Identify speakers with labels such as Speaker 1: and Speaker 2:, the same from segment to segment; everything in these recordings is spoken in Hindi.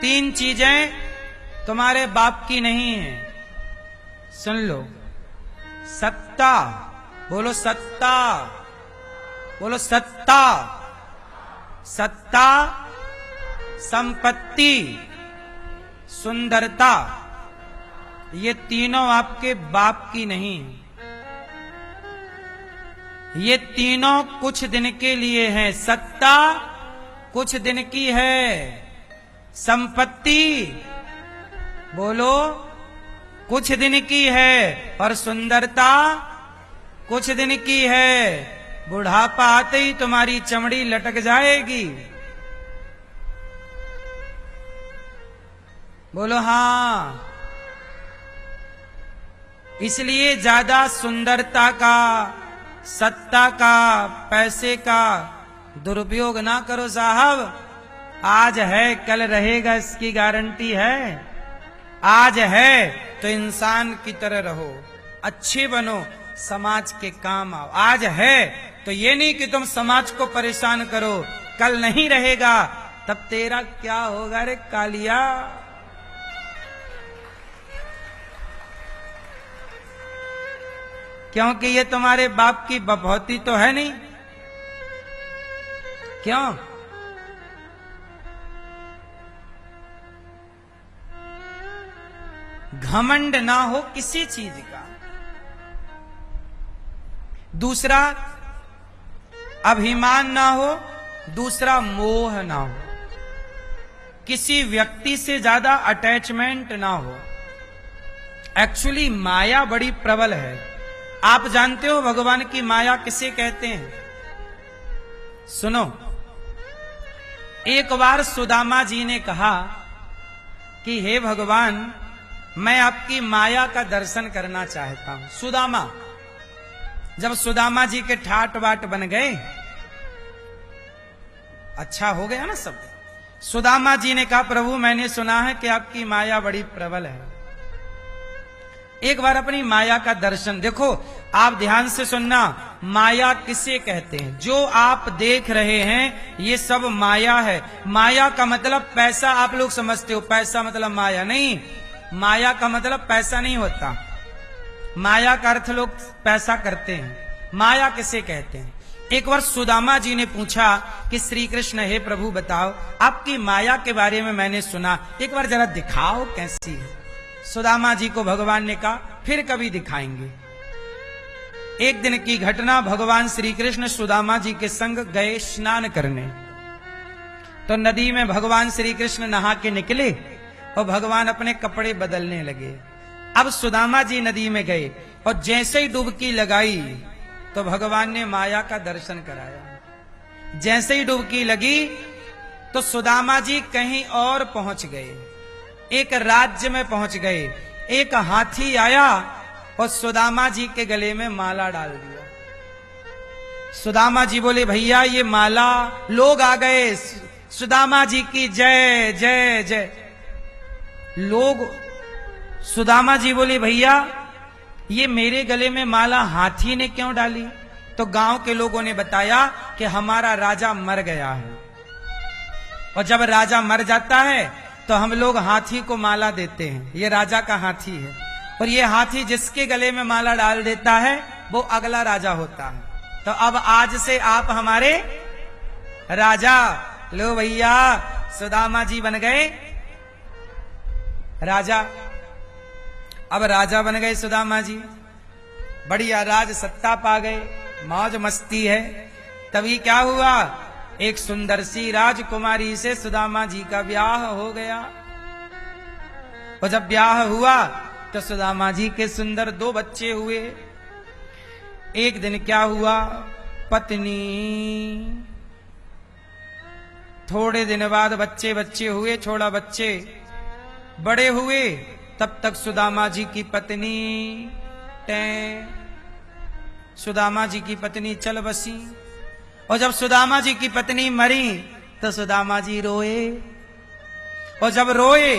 Speaker 1: तीन चीजें तुम्हारे बाप की नहीं है, सुन लो। सत्ता, बोलो सत्ता, बोलो सत्ता, सत्ता, संपत्ति, सुंदरता, ये तीनों आपके बाप की नहीं। ये तीनों कुछ दिन के लिए हैं। सत्ता कुछ दिन की है, संपत्ति बोलो कुछ दिन की है, और सुंदरता कुछ दिन की है। बुढ़ापा आते ही तुम्हारी चमड़ी लटक जाएगी। बोलो हाँ। इसलिए ज्यादा सुंदरता का, सत्ता का, पैसे का दुरुपयोग ना करो साहब। आज है कल रहेगा, इसकी गारंटी है। आज है तो इंसान की तरह रहो, अच्छे बनो, समाज के काम आओ। आज है तो ये नहीं कि तुम समाज को परेशान करो, कल नहीं रहेगा तब तेरा क्या होगा रे कालिया। क्योंकि ये तुम्हारे बाप की बभौती तो है नहीं। क्यों? घमंड ना हो किसी चीज का। दूसरा अभिमान ना हो, दूसरा मोह ना हो, किसी व्यक्ति से ज्यादा अटैचमेंट ना हो। एक्चुअली माया बड़ी प्रबल है। आप जानते हो भगवान की माया किसे कहते हैं? सुनो, एक बार सुदामा जी ने कहा कि हे भगवान, मैं आपकी माया का दर्शन करना चाहता हूं। सुदामा, जब सुदामा जी के ठाट बाट बन गए, अच्छा हो गया ना सब। सुदामा जी ने कहा प्रभु मैंने सुना है कि आपकी माया बड़ी प्रबल है, एक बार अपनी माया का दर्शन। देखो आप ध्यान से सुनना, माया किसे कहते हैं? जो आप देख रहे हैं ये सब माया है। माया का मतलब पैसा आप लोग समझते हो, पैसा मतलब माया नहीं। माया का मतलब पैसा नहीं होता। माया का अर्थ लोग पैसा करते हैं। माया किसे कहते हैं? एक बार सुदामा जी ने पूछा कि श्री कृष्ण हे प्रभु बताओ, आपकी माया के बारे में मैंने सुना, एक बार जरा दिखाओ कैसी है। सुदामा जी को भगवान ने कहा फिर कभी दिखाएंगे। एक दिन की घटना, भगवान श्री कृष्ण सुदामा जी के संग गए स्नान करने। तो नदी में भगवान श्री कृष्ण नहा के निकले और भगवान अपने कपड़े बदलने लगे। अब सुदामा जी नदी में गए और जैसे ही डुबकी लगाई तो भगवान ने माया का दर्शन कराया। जैसे ही डुबकी लगी तो सुदामा जी कहीं और पहुंच गए, एक राज्य में पहुंच गए। एक हाथी आया और सुदामा जी के गले में माला डाल दिया। सुदामा जी बोले भैया ये माला, लोग आ गए, सुदामा जी की जय जय जय। लोग, सुदामा जी बोले भैया ये मेरे गले में माला हाथी ने क्यों डाली? तो गांव के लोगों ने बताया कि हमारा राजा मर गया है, और जब राजा मर जाता है तो हम लोग हाथी को माला देते हैं। ये राजा का हाथी है, और ये हाथी जिसके गले में माला डाल देता है वो अगला राजा होता है। तो अब आज से आप हमारे राजा। लो भैया, सुदामा जी बन गए राजा। अब राजा बन गए सुदामा जी, बढ़िया राज सत्ता पा गए, मौज मस्ती है। तभी क्या हुआ, एक सुंदर सी राजकुमारी से सुदामा जी का ब्याह हो गया। और जब ब्याह हुआ तो सुदामा जी के सुंदर 2 बच्चे हुए। एक दिन क्या हुआ, पत्नी, थोड़े दिन बाद बच्चे बच्चे हुए, छोड़ा बच्चे बड़े हुए, तब तक सुदामा जी की पत्नी सुदामा जी की पत्नी चल बसी। और जब सुदामा जी की पत्नी मरी तो सुदामा जी रोए, और जब रोए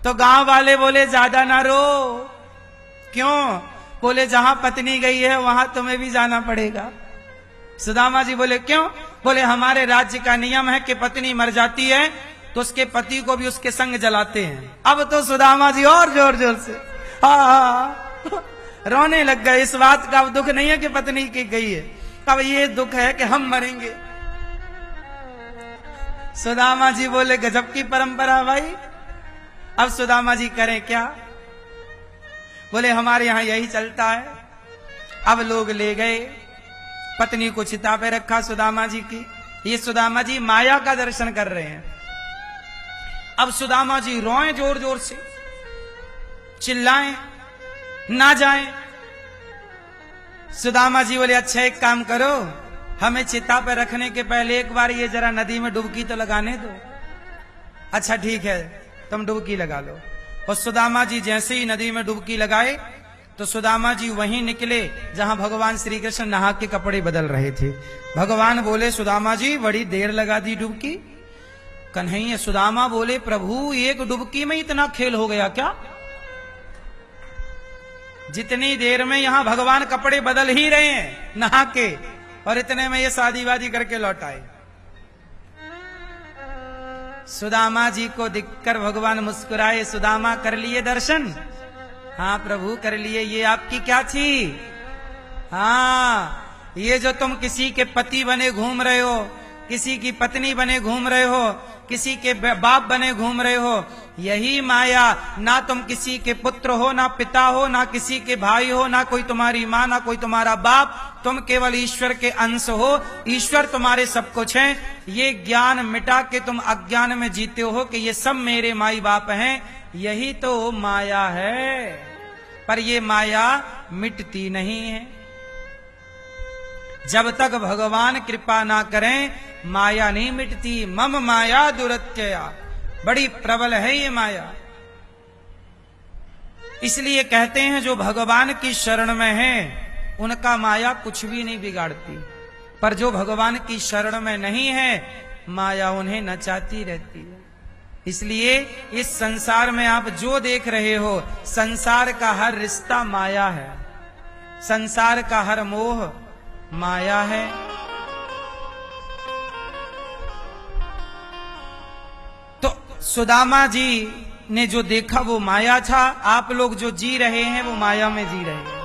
Speaker 1: तो गांव वाले बोले ज्यादा ना रो। क्यों? बोले जहां पत्नी गई है वहां तुम्हें भी जाना पड़ेगा। सुदामा जी बोले क्यों? बोले हमारे राज्य का नियम है कि पत्नी मर जाती है तो उसके पति को भी उसके संग जलाते हैं। अब तो सुदामा जी और जोर जोर से हाँ रोने लग गए। इस बात का अब दुख नहीं है कि पत्नी की गई है, अब ये दुख है कि हम मरेंगे। सुदामा जी बोले गजब की परंपरा भाई, अब सुदामा जी करें क्या? बोले हमारे यहां यही चलता है। अब लोग ले गए, पत्नी को चिता पे रखा सुदामा जी की। ये सुदामा जी माया का दर्शन कर रहे हैं। अब सुदामा जी रोएं जोर जोर से, चिल्लाएं, ना जाएं। सुदामा जी बोले अच्छा एक काम करो, हमें चिता पे रखने के पहले एक बार ये जरा नदी में डुबकी तो लगाने दो। अच्छा ठीक है, तुम डुबकी लगा लो। और सुदामा जी जैसे ही नदी में डुबकी लगाए तो सुदामा जी वहीं निकले जहां भगवान श्री कृष्ण नहा के कपड़े बदल रहे थे। भगवान बोले सुदामा जी बड़ी देर लगा दी डुबकी। कन्हैया सुदामा बोले प्रभु एक डुबकी में इतना खेल हो गया क्या? जितनी देर में यहां भगवान कपड़े बदल ही रहे हैं नहा के, और इतने में ये शादी वादी करके लौट आए। सुदामा जी को दिखकर भगवान मुस्कुराए। सुदामा कर लिए दर्शन? हाँ प्रभु कर लिए। ये आपकी क्या थी? हाँ ये जो तुम किसी के पति बने घूम रहे हो, किसी की पत्नी बने घूम रहे हो, किसी के बाप बने घूम रहे हो, यही माया। ना तुम किसी के पुत्र हो, ना पिता हो, ना किसी के भाई हो, ना कोई तुम्हारी माँ, ना कोई तुम्हारा बाप। तुम केवल ईश्वर के अंश हो, ईश्वर तुम्हारे सब कुछ है। ये ज्ञान मिटा के तुम अज्ञान में जीते हो कि ये सब मेरे माई बाप हैं। यही तो माया है, पर ये माया मिटती नहीं है। जब तक भगवान कृपा ना करें माया नहीं मिटती। मम माया दुरत्यया, बड़ी प्रबल है ये माया। इसलिए कहते हैं जो भगवान की शरण में है उनका माया कुछ भी नहीं बिगाड़ती, पर जो भगवान की शरण में नहीं है माया उन्हें नचाती रहती है। इसलिए इस संसार में आप जो देख रहे हो, संसार का हर रिश्ता माया है, संसार का हर मोह माया है। तो सुदामा जी ने जो देखा वो माया था। आप लोग जो जी रहे हैं वो माया में जी रहे हैं।